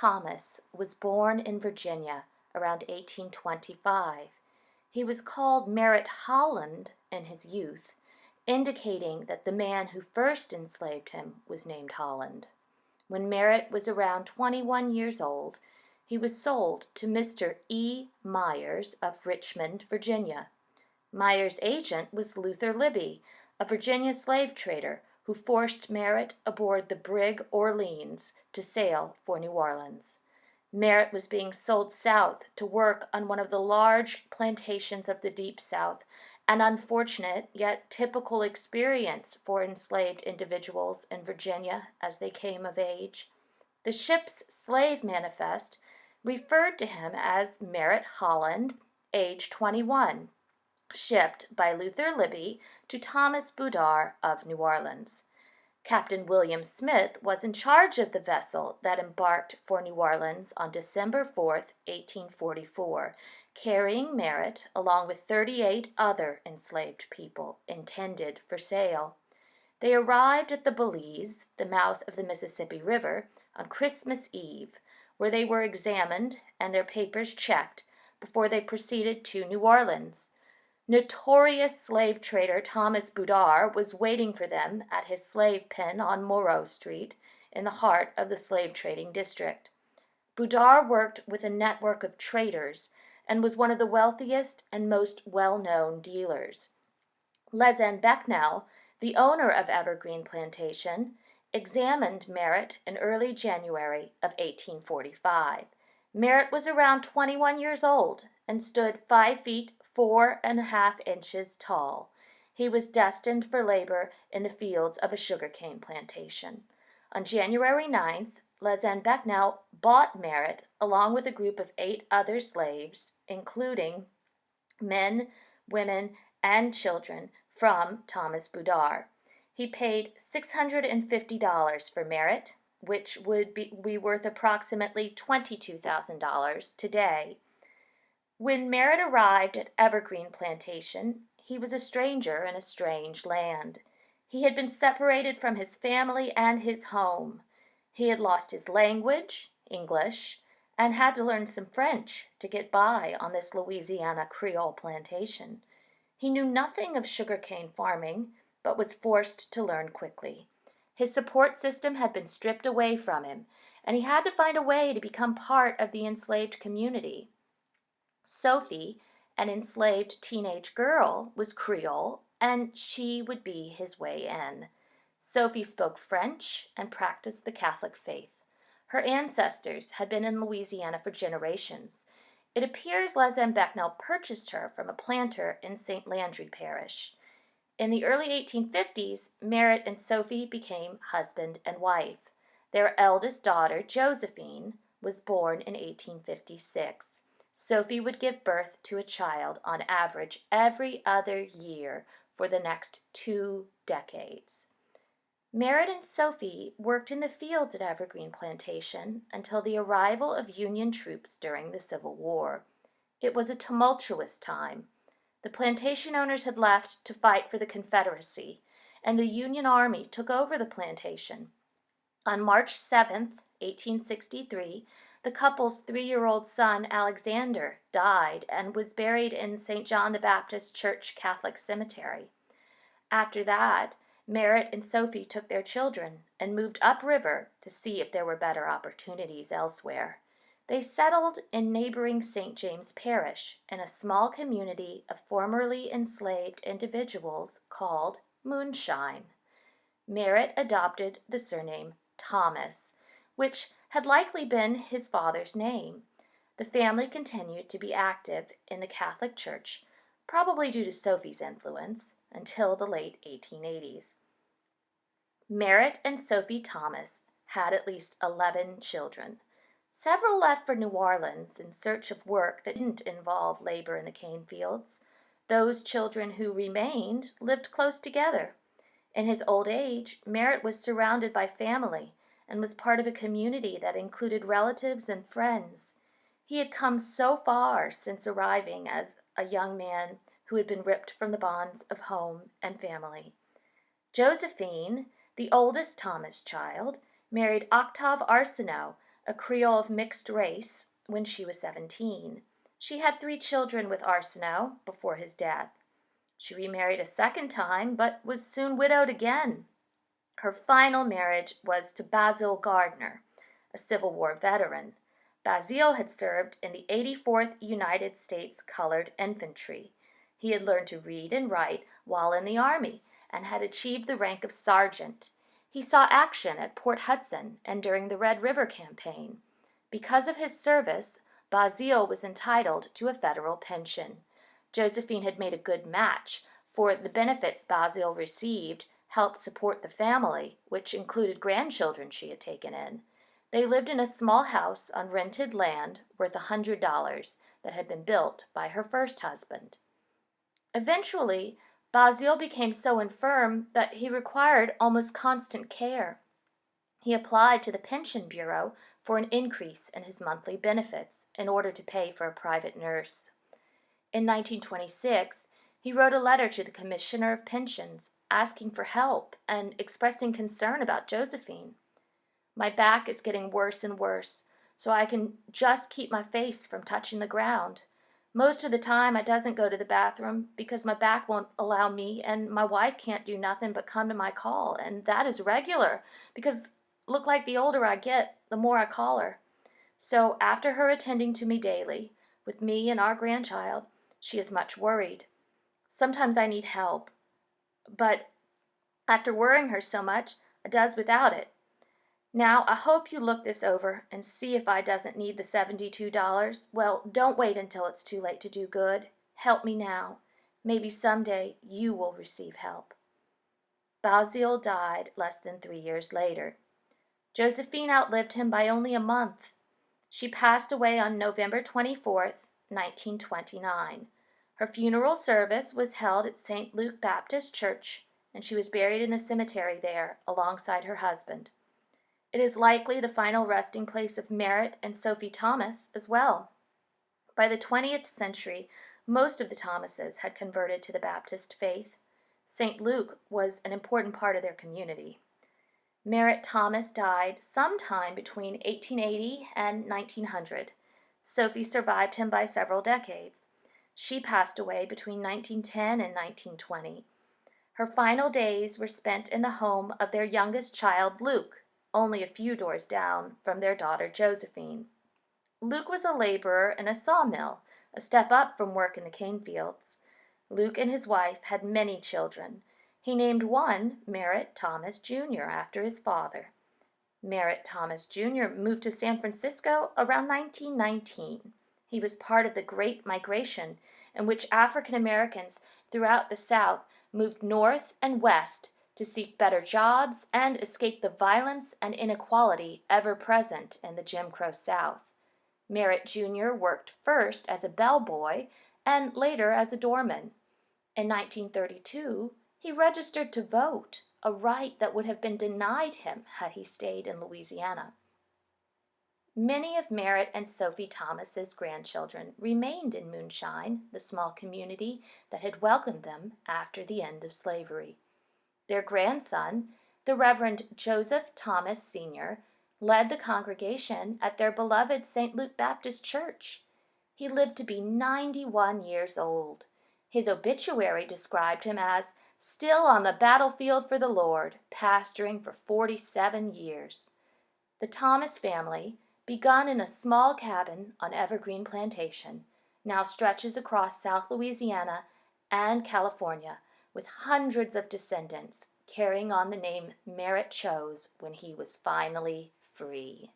Thomas was born in Virginia around 1825. He was called Merritt Holland in his youth, indicating that the man who first enslaved him was named Holland. When Merritt was around 21 years old, he was sold to Mr. E. Myers of Richmond, Virginia. Myers' agent was Luther Libby, a Virginia slave trader who forced Merritt aboard the brig Orleans to sail for New Orleans. Merritt was being sold south to work on one of the large plantations of the Deep South, an unfortunate yet typical experience for enslaved individuals in Virginia as they came of age. The ship's slave manifest referred to him as Merritt Holland, age 21, shipped by Luther Libby to Thomas Boudard of New Orleans. Captain William Smith was in charge of the vessel that embarked for New Orleans on December 4th, 1844, carrying Merritt along with 38 other enslaved people intended for sale. They arrived at the Belize, the mouth of the Mississippi River, on Christmas Eve, where they were examined and their papers checked before they proceeded to New Orleans. Notorious slave trader Thomas Boudard was waiting for them at his slave pen on Moreau Street in the heart of the slave trading district. Boudard worked with a network of traders and was one of the wealthiest and most well-known dealers. Lezen Becknell, the owner of Evergreen Plantation, examined Merritt in early January of 1845. Merritt was around 21 years old and stood 5 feet 4.5 inches tall. He was destined for labor in the fields of a sugarcane plantation. On January 9th, Lezen Becknell bought Merritt along with a group of 8 other slaves, including men, women, and children, from Thomas Boudard. He paid $650 for Merritt, which would be worth approximately $22,000 today. When Merritt arrived at Evergreen Plantation, he was a stranger in a strange land. He had been separated from his family and his home. He had lost his language, English, and had to learn some French to get by on this Louisiana Creole plantation. He knew nothing of sugarcane farming, but was forced to learn quickly. His support system had been stripped away from him, and he had to find a way to become part of the enslaved community. Sophie, an enslaved teenage girl, was Creole, and she would be his way in. Sophie spoke French and practiced the Catholic faith. Her ancestors had been in Louisiana for generations. It appears Lezen Becknell purchased her from a planter in St. Landry Parish. In the early 1850s, Merritt and Sophie became husband and wife. Their eldest daughter, Josephine, was born in 1856. Sophie would give birth to a child on average every other year for the next 2 decades. Merritt and Sophie worked in the fields at Evergreen Plantation until the arrival of Union troops during the Civil War. It was a tumultuous time. The plantation owners had left to fight for the Confederacy, and the Union Army took over the plantation. On March 7, 1863, the couple's 3-year-old son, Alexander, died and was buried in St. John the Baptist Church Catholic Cemetery. After that, Merritt and Sophie took their children and moved upriver to see if there were better opportunities elsewhere. They settled in neighboring St. James Parish in a small community of formerly enslaved individuals called Moonshine. Merritt adopted the surname Thomas, which had likely been his father's name. The family continued to be active in the Catholic Church, probably due to Sophie's influence, until the late 1880s. Merritt and Sophie Thomas had at least 11 children. Several left for New Orleans in search of work that didn't involve labor in the cane fields. Those children who remained lived close together. In his old age, Merritt was surrounded by family and was part of a community that included relatives and friends. He had come so far since arriving as a young man who had been ripped from the bonds of home and family. Josephine, the oldest Thomas child, married Octave Arsenault, a Creole of mixed race, when she was 17. She had 3 children with Arsenault before his death. She remarried a second time, but was soon widowed again. Her final marriage was to Basil Gardner, a Civil War veteran. Basil had served in the 84th United States Colored Infantry. He had learned to read and write while in the Army and had achieved the rank of sergeant. He saw action at Port Hudson and during the Red River Campaign. Because of his service, Basil was entitled to a federal pension. Josephine had made a good match, for the benefits Basil received helped support the family, which included grandchildren she had taken in. They lived in a small house on rented land worth $100 that had been built by her first husband. Eventually, Basil became so infirm that he required almost constant care. He applied to the Pension Bureau for an increase in his monthly benefits in order to pay for a private nurse. In 1926, he wrote a letter to the Commissioner of Pensions asking for help and expressing concern about Josephine. "My back is getting worse and worse, so I can just keep my face from touching the ground. Most of the time I doesn't go to the bathroom because my back won't allow me, and my wife can't do nothing but come to my call, and that is regular because look like the older I get, the more I call her. So after her attending to me daily, with me and our grandchild, she is much worried. Sometimes I need help, but after worrying her so much, I does without it. Now, I hope you look this over and see if I doesn't need the $72. Well, don't wait until it's too late to do good. Help me now. Maybe someday you will receive help." Basil died less than 3 years later. Josephine outlived him by only a month. She passed away on November 24th, 1929. Her funeral service was held at St. Luke Baptist Church, and she was buried in the cemetery there alongside her husband. It is likely the final resting place of Merritt and Sophie Thomas as well. By the 20th century, most of the Thomases had converted to the Baptist faith. St. Luke was an important part of their community. Merritt Thomas died sometime between 1880 and 1900. Sophie survived him by several decades. She passed away between 1910 and 1920. Her final days were spent in the home of their youngest child, Luke, only a few doors down from their daughter Josephine. Luke was a laborer in a sawmill, a step up from work in the cane fields. Luke and his wife had many children. He named one Merritt Thomas Jr. after his father. Merritt Thomas Jr. moved to San Francisco around 1919. He was part of the Great Migration, in which African Americans throughout the South moved north and west to seek better jobs and escape the violence and inequality ever present in the Jim Crow South. Merritt Jr. worked first as a bellboy and later as a doorman. In 1932, he registered to vote, a right that would have been denied him had he stayed in Louisiana. Many of Merritt and Sophie Thomas's grandchildren remained in Moonshine, the small community that had welcomed them after the end of slavery. Their grandson, the Reverend Joseph Thomas Sr., led the congregation at their beloved St. Luke Baptist Church. He lived to be 91 years old. His obituary described him as still on the battlefield for the Lord, pastoring for 47 years. The Thomas family, begun in a small cabin on Evergreen Plantation, now stretches across South Louisiana and California, with hundreds of descendants carrying on the name Merritt chose when he was finally free.